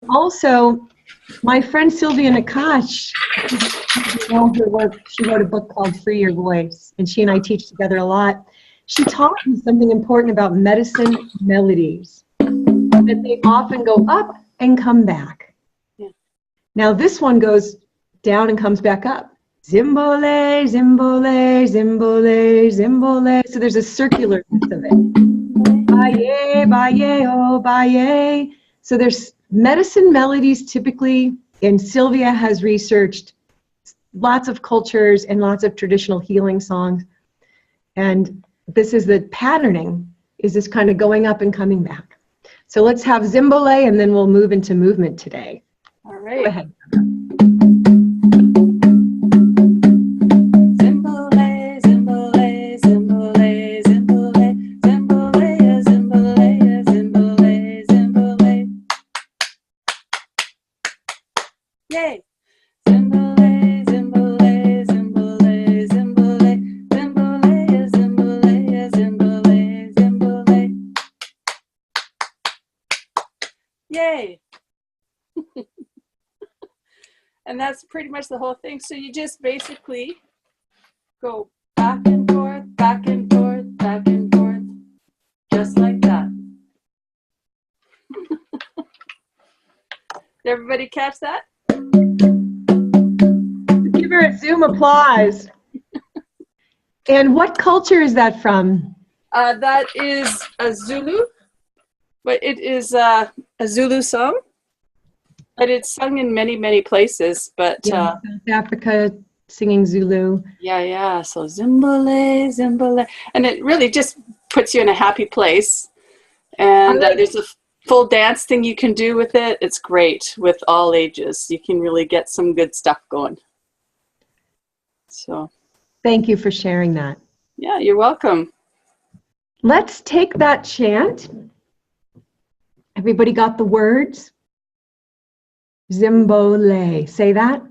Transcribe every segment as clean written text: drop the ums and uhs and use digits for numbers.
Also, my friend Sylvia Nakash, you know her work, she wrote a book called Free Your Voice, and she and I teach together a lot. She taught me something important about medicine melodies, that they often go up and come back. Yeah. Now this one goes down and comes back up. Zimbole, zimbole, zimbole, zimbole. So there's a circularness of it. Baye, baye, oh, baye. So there's medicine melodies typically, and Sylvia has researched lots of cultures and lots of traditional healing songs. And this is the patterning, is this kind of going up and coming back. So let's have zimbole, and then we'll move into movement today. All right. Go ahead. Yay! Zimbole, zimbole, zimbole, zimbole, zimbole, zimbole, zimbole, zimbole. Yay! And that's pretty much the whole thing. So you just basically go back and forth, back and forth, back and forth, just like that. Did everybody catch that? Give her a Zoom applause. And what culture is that from? That is a Zulu, but it is a Zulu song. But it's sung in many, many places. But Yeah, South Africa, singing Zulu. yeah. So zimbole, zimbole, and it really just puts you in a happy place. And there's a full dance thing you can do with it. It's great with all ages. You can really get some good stuff going. So Thank you for sharing that. yeah, you're welcome. Let's take that chant. Everybody got the words? Zimbole. Say that.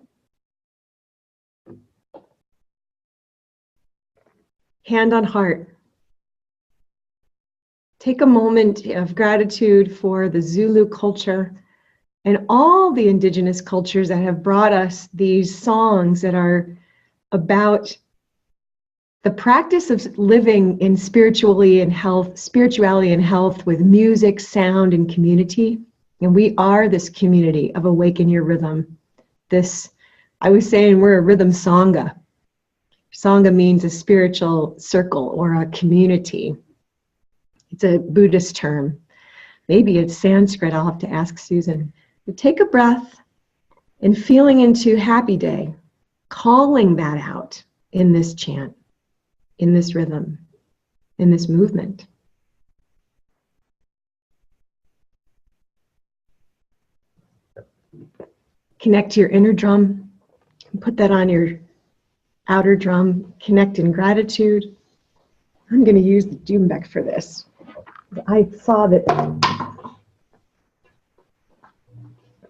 Hand on heart. Take a moment of gratitude for the Zulu culture and all the indigenous cultures that have brought us these songs that are about the practice of living in spirituality and health with music, sound, and community. And we are this community of Awaken Your Rhythm. I was saying we're a rhythm sangha. Sangha means a spiritual circle or a community. It's a Buddhist term. Maybe it's Sanskrit, I'll have to ask Susan. But take a breath and feeling into happy day, calling that out in this chant, in this rhythm, in this movement. Connect to your inner drum, and put that on your outer drum. Connect in gratitude. I'm going to use the djembe for this. I saw that,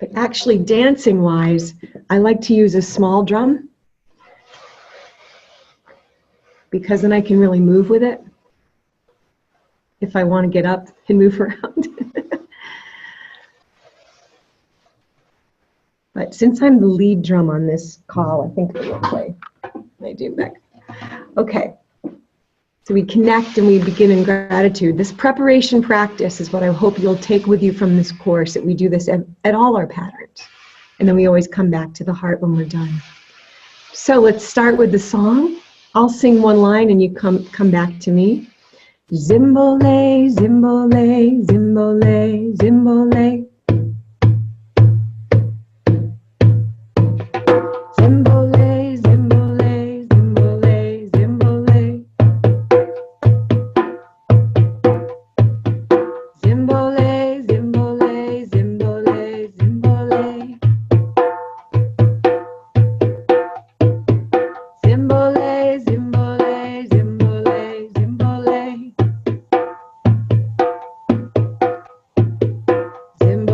but actually dancing wise, I like to use a small drum because then I can really move with it if I want to get up and move around. But since I'm the lead drum on this call, I think I will play my djembe. Okay. So we connect and we begin in gratitude. This preparation practice is what I hope you'll take with you from this course, that we do this at all our patterns. And then we always come back to the heart when we're done. So let's start with the song. I'll sing one line and you come back to me. Zimbole, zimbole, zimbole, zimbole. Zimbole, zimbole, zimbole, zimbole. Zimbole, zimbole, zimbole, zimbole. Zimbole, zimbole, zimbole, zimbole. Zimbole.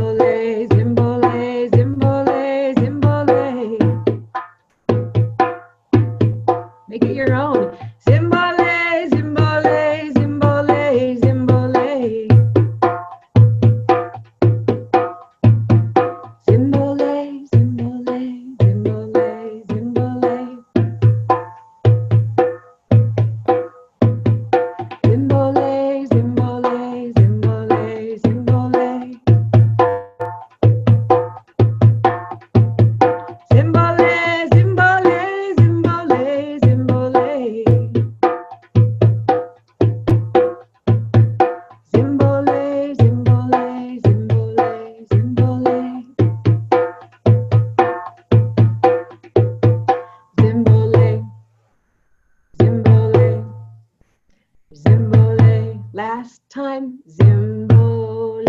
time. Zimbole.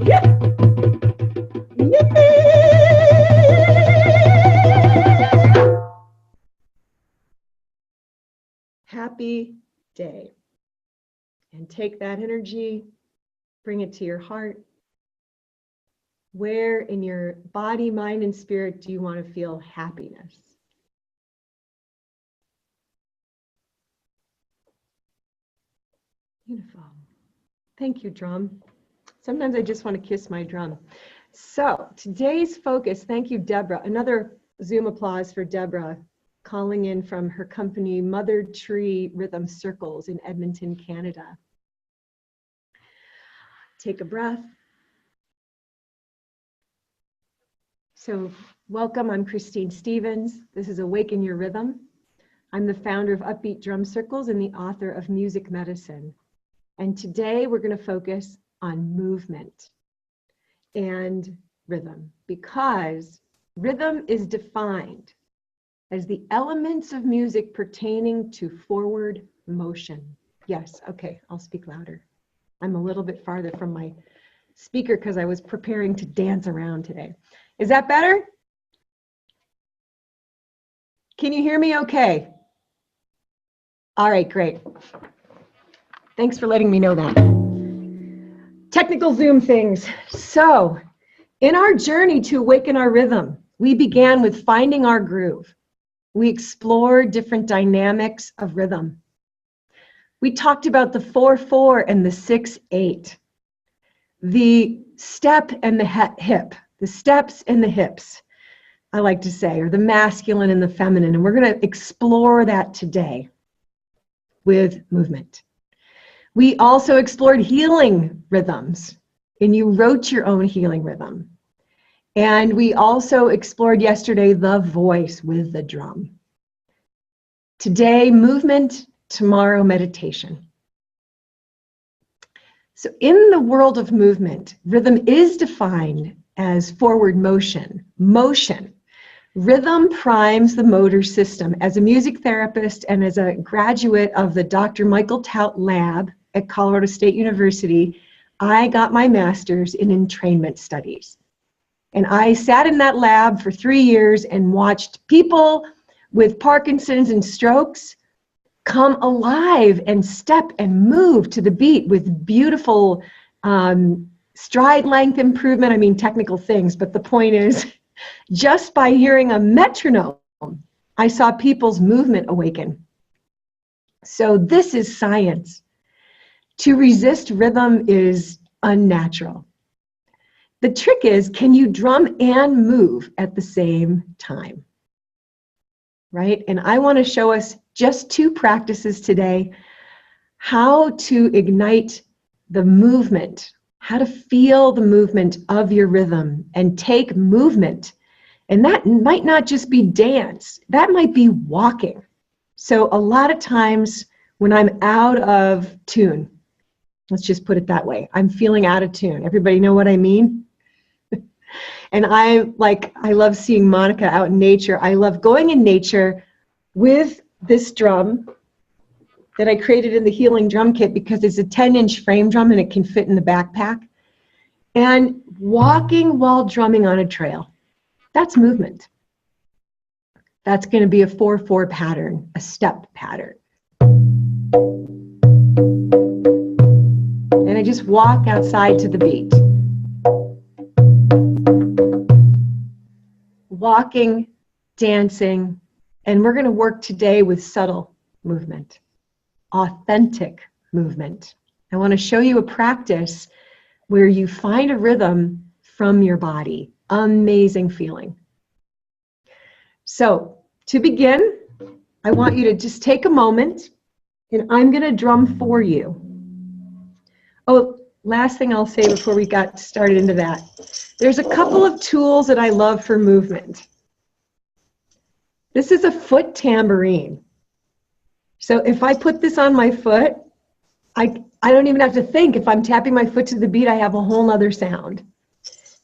Yeah. Yeah. Happy day. And take that energy, bring it to your heart. Where in your body, mind, and spirit do you want to feel happiness? Beautiful. Thank you, drum. Sometimes I just want to kiss my drum. So today's focus, thank you, Deborah. Another Zoom applause for Deborah, calling in from her company, Mother Tree Rhythm Circles in Edmonton, Canada. Take a breath. So welcome, I'm Christine Stevens. This is Awaken Your Rhythm. I'm the founder of UpBeat Drum Circles and the author of Music Medicine. And today we're going to focus on movement and rhythm, because rhythm is defined as the elements of music pertaining to forward motion. Yes, okay, I'll speak louder. I'm a little bit farther from my speaker because I was preparing to dance around today. Is that better? Can you hear me okay? All right, great. Thanks for letting me know that. Technical Zoom things. So, in our journey to awaken our rhythm, we began with finding our groove. We explored different dynamics of rhythm. We talked about the 4/4 and the 6/8, the step and the hip, the steps and the hips, I like to say, or the masculine and the feminine. And we're going to explore that today with movement. We also explored healing rhythms, and you wrote your own healing rhythm. And we also explored yesterday the voice with the drum. Today, movement, tomorrow, meditation. So in the world of movement, rhythm is defined as forward motion. Rhythm primes the motor system. As a music therapist and as a graduate of the Dr. Michael Tout Lab at Colorado State University, I got my master's in entrainment studies. And I sat in that lab for 3 years and watched people with Parkinson's and strokes come alive and step and move to the beat with beautiful stride length improvement. I mean, technical things, but the point is, just by hearing a metronome, I saw people's movement awaken. So this is science. To resist rhythm is unnatural. The trick is, can you drum and move at the same time? Right? And I want to show us just 2 practices today, how to ignite the movement, how to feel the movement of your rhythm and take movement. And that might not just be dance, that might be walking. So a lot of times when I'm out of tune, let's just put it that way, I'm feeling out of tune. Everybody know what I mean? And I love seeing Monica out in nature. I love going in nature with this drum that I created in the Healing Drum Kit because it's a 10-inch frame drum and it can fit in the backpack. And walking while drumming on a trail, that's movement. That's going to be a 4/4 pattern, a step pattern. And I just walk outside to the beat. Walking, dancing, and we're going to work today with subtle movement, authentic movement. I want to show you a practice where you find a rhythm from your body. Amazing feeling. So to begin, I want you to just take a moment, and I'm going to drum for you. Oh, last thing I'll say before we got started into that. There's a couple of tools that I love for movement. This is a foot tambourine. So if I put this on my foot, I don't even have to think. If I'm tapping my foot to the beat, I have a whole other sound.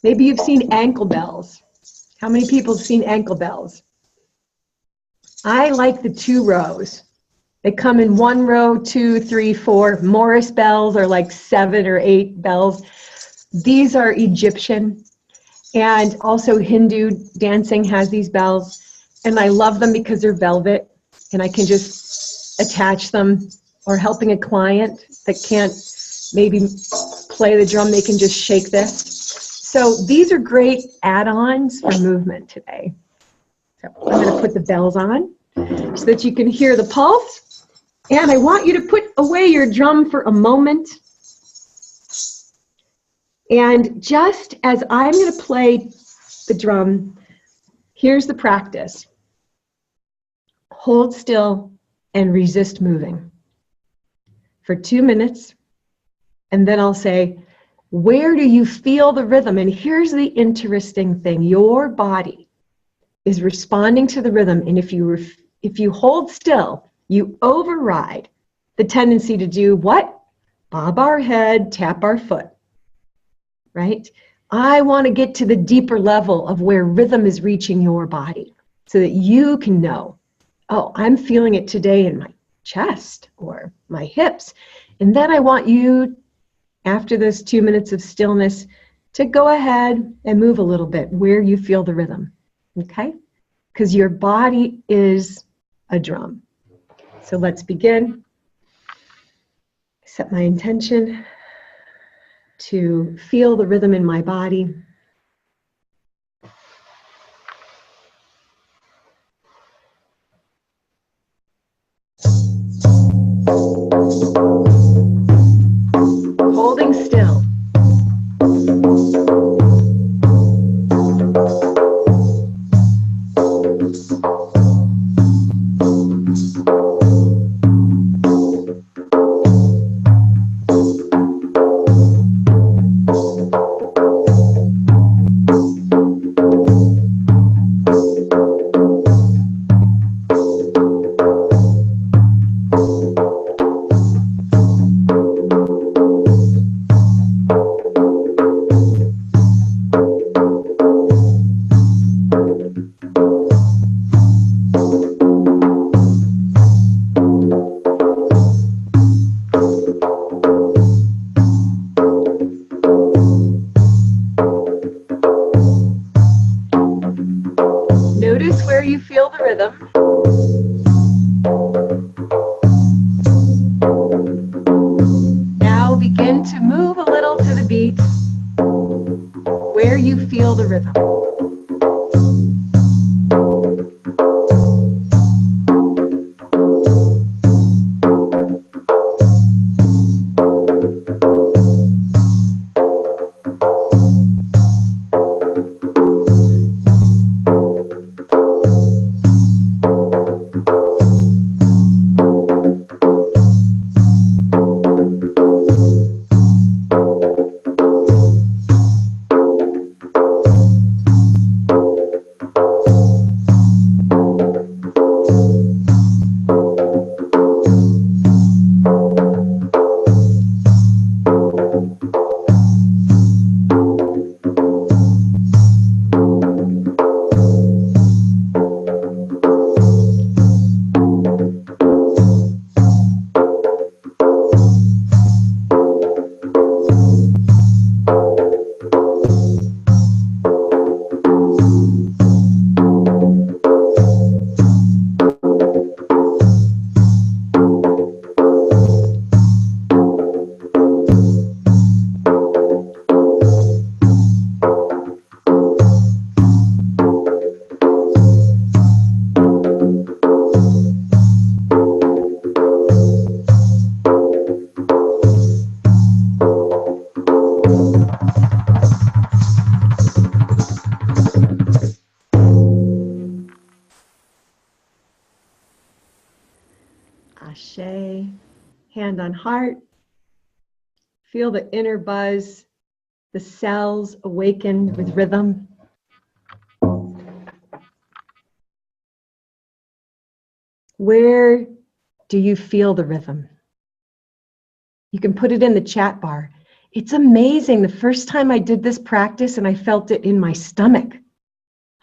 Maybe you've seen ankle bells. How many people have seen ankle bells? I like the 2 rows. They come in 1 row, 2, 3, 4. Morris bells are like 7 or 8 bells. These are Egyptian, and also Hindu dancing has these bells. And I love them because they're velvet, and I can just attach them, or helping a client that can't maybe play the drum, they can just shake this. So these are great add-ons for movement today. So I'm going to put the bells on so that you can hear the pulse. And I want you to put away your drum for a moment. And just as I'm going to play the drum, here's the practice. Hold still and resist moving for 2 minutes. And then I'll say, where do you feel the rhythm? And here's the interesting thing. Your body is responding to the rhythm. And if you hold still, you override the tendency to do what? Bob our head, tap our foot, right? I want to get to the deeper level of where rhythm is reaching your body so that you can know, oh, I'm feeling it today in my chest or my hips. And then I want you, after this 2 minutes of stillness, to go ahead and move a little bit where you feel the rhythm, okay? Because your body is a drum. So let's begin. Set my intention to feel the rhythm in my body. Holding still. Notice where you feel the rhythm. Now begin to move a little to the beat where you feel the rhythm. Ashe, hand on heart. Feel the inner buzz, the cells awaken with rhythm. Where do you feel the rhythm? You can put it in the chat bar. It's amazing. The first time I did this practice and I felt it in my stomach.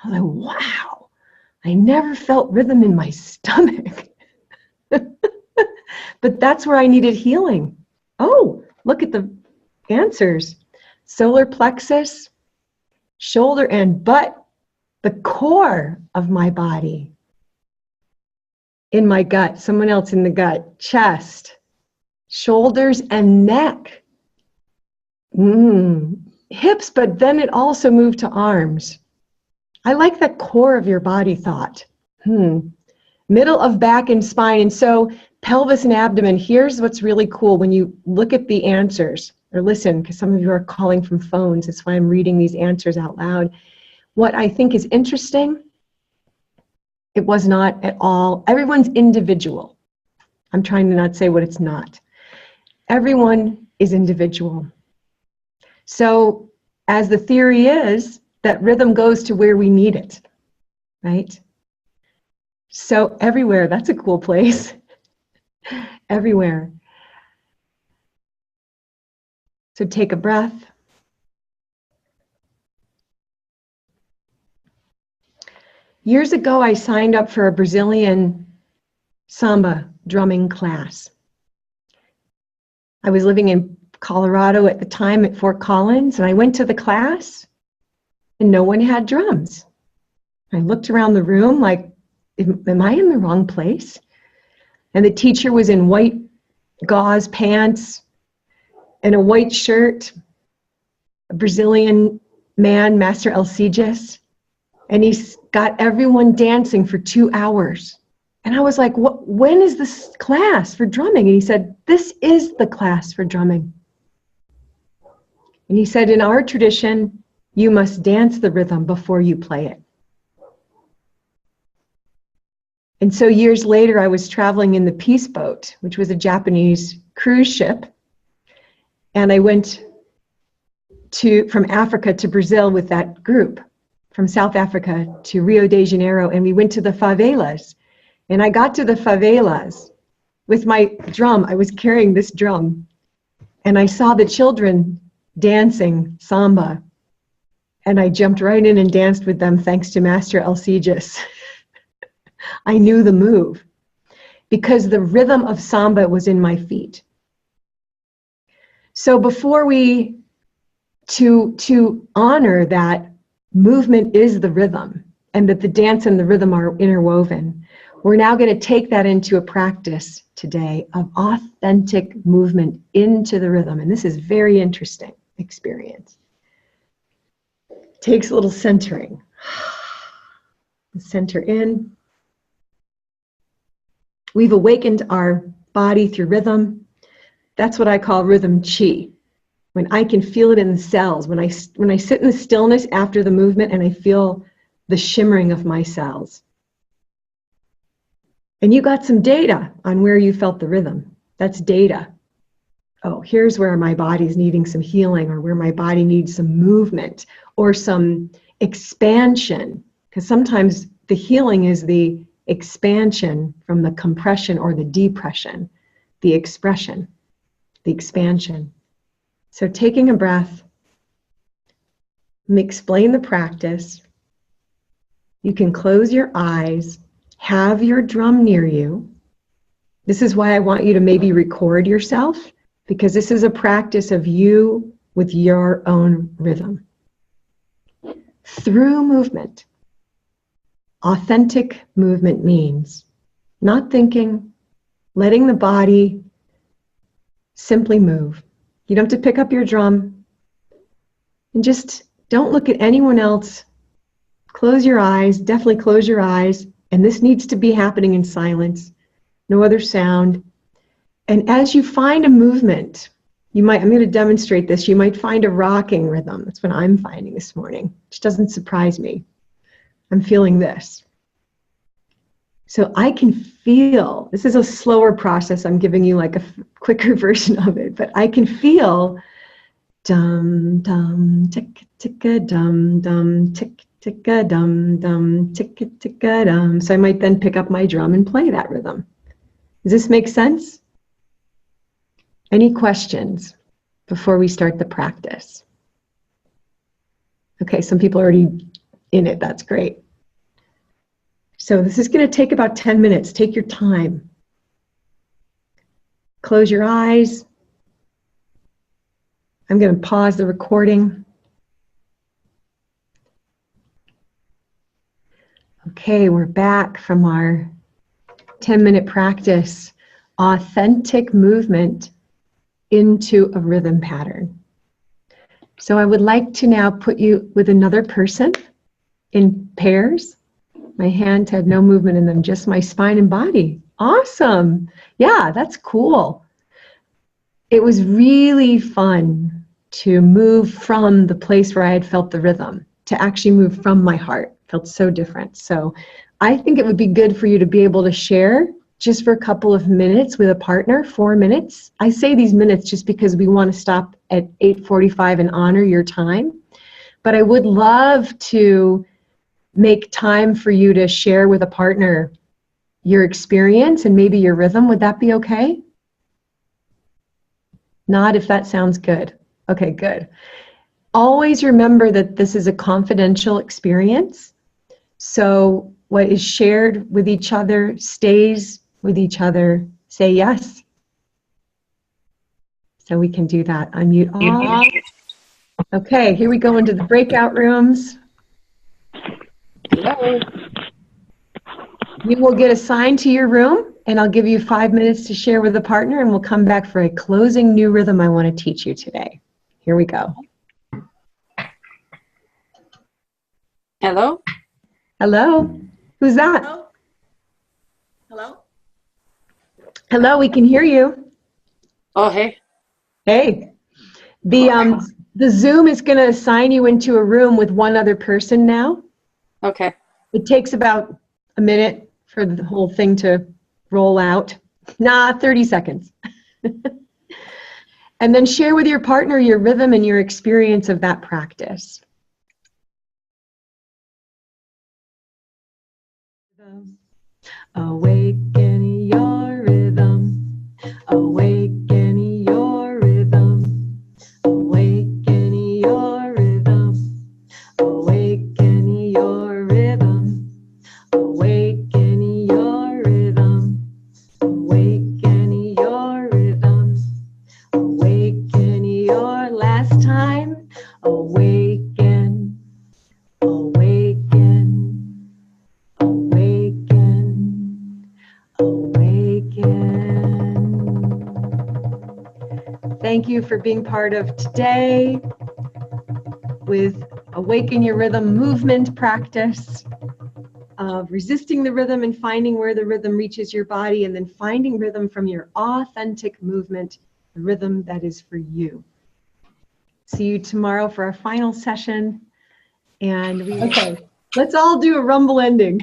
I was like, wow, I never felt rhythm in my stomach. But that's where I needed healing. Oh, look at the answers. Solar plexus, shoulder and butt, the core of my body. In my gut, someone else in the gut, chest, shoulders and neck. Hips, but then it also moved to arms. I like that core of your body thought. Middle of back and spine. And so pelvis and abdomen, here's what's really cool when you look at the answers, or listen, because some of you are calling from phones. That's why I'm reading these answers out loud. What I think is interesting, it was not at all. Everyone's individual. I'm trying to not say what it's not. Everyone is individual. So as the theory is, that rhythm goes to where we need it, right? So everywhere, that's a cool place. Everywhere. So take a breath. Years ago, I signed up for a Brazilian samba drumming class. I was living in Colorado at the time at Fort Collins, and I went to the class and no one had drums. I looked around the room like, am I in the wrong place? And the teacher was in white gauze pants and a white shirt, a Brazilian man, Master Alcides, and he got everyone dancing for 2 hours. And I was like, when is this class for drumming? And he said, this is the class for drumming. And he said, in our tradition, you must dance the rhythm before you play it. And so years later, I was traveling in the Peace Boat, which was a Japanese cruise ship. And I went from Africa to Brazil with that group, from South Africa to Rio de Janeiro. And we went to the favelas. And I got to the favelas with my drum. I was carrying this drum. And I saw the children dancing samba. And I jumped right in and danced with them thanks to Master Alcides. I knew the move because the rhythm of samba was in my feet. So before to honor that movement is the rhythm and that the dance and the rhythm are interwoven, we're now going to take that into a practice today of authentic movement into the rhythm. And this is very interesting experience. Takes a little centering. Center in. We've awakened our body through rhythm. That's what I call rhythm chi. When I can feel it in the cells, when I sit in the stillness after the movement and I feel the shimmering of my cells. And you got some data on where you felt the rhythm. That's data. Oh, here's where my body's needing some healing, or where my body needs some movement or some expansion. Because sometimes the healing is the expansion from the compression or the depression, the expression, the expansion. So taking a breath, explain the practice. You can close your eyes, have your drum near you. This is why I want you to maybe record yourself, because this is a practice of you with your own rhythm. Through movement. Authentic movement means not thinking, letting the body simply move. You don't have to pick up your drum, and just don't look at anyone else. Close your eyes, definitely close your eyes, and this needs to be happening in silence, no other sound. And as you find a movement, I'm going to demonstrate this, you might find a rocking rhythm. That's what I'm finding this morning, which doesn't surprise me. I'm feeling this. So I can feel, this is a slower process, I'm giving you like a quicker version of it, but I can feel dum dum tick ticka dum dum tick ticka dum dum tick ticka dum. So I might then pick up my drum and play that rhythm. Does this make sense? Any questions before we start the practice? Okay, some people are already in it, that's great. So this is going to take about 10 minutes. Take your time. Close your eyes. I'm going to pause the recording. Okay, we're back from our 10-minute practice, authentic movement into a rhythm pattern. So I would like to now put you with another person in pairs. My hands have no movement in them, just my spine and body. Awesome. Yeah, that's cool. It was really fun to move from the place where I had felt the rhythm to actually move from my heart. Felt so different. So I think it would be good for you to be able to share just for a couple of minutes with a partner, 4 minutes. I say these minutes just because we want to stop at 8:45 and honor your time. But I would love to make time for you to share with a partner your experience and maybe your rhythm. Would that be okay? Nod if that sounds good. Okay, good. Always remember that this is a confidential experience. So what is shared with each other stays with each other. Say yes. So we can do that. Unmute all. Okay, here we go into the breakout rooms. Hello. You will get assigned to your room, and I'll give you 5 minutes to share with a partner, and we'll come back for a closing new rhythm I want to teach you today. Here we go. Hello. Hello? Who's that? Hello? Hello? Hello, we can hear you. Oh, hey. Hey. The Zoom is going to assign you into a room with one other person now. Okay. It takes about a minute for the whole thing to roll out. 30 seconds. And then share with your partner your rhythm and your experience of that practice. Awaken your rhythm. Awaken your rhythm. Awaken your rhythm. Awaken your rhythm. Awaken your rhythm. Awaken your rhythm. Awaken your last time. Awaken. Awaken. Awaken. Awaken. Thank you for being part of today with Awaken Your Rhythm movement practice of resisting the rhythm and finding where the rhythm reaches your body, and then finding rhythm from your authentic movement, the rhythm that is for you. See you tomorrow for our final session. And okay, let's all do a rumble ending.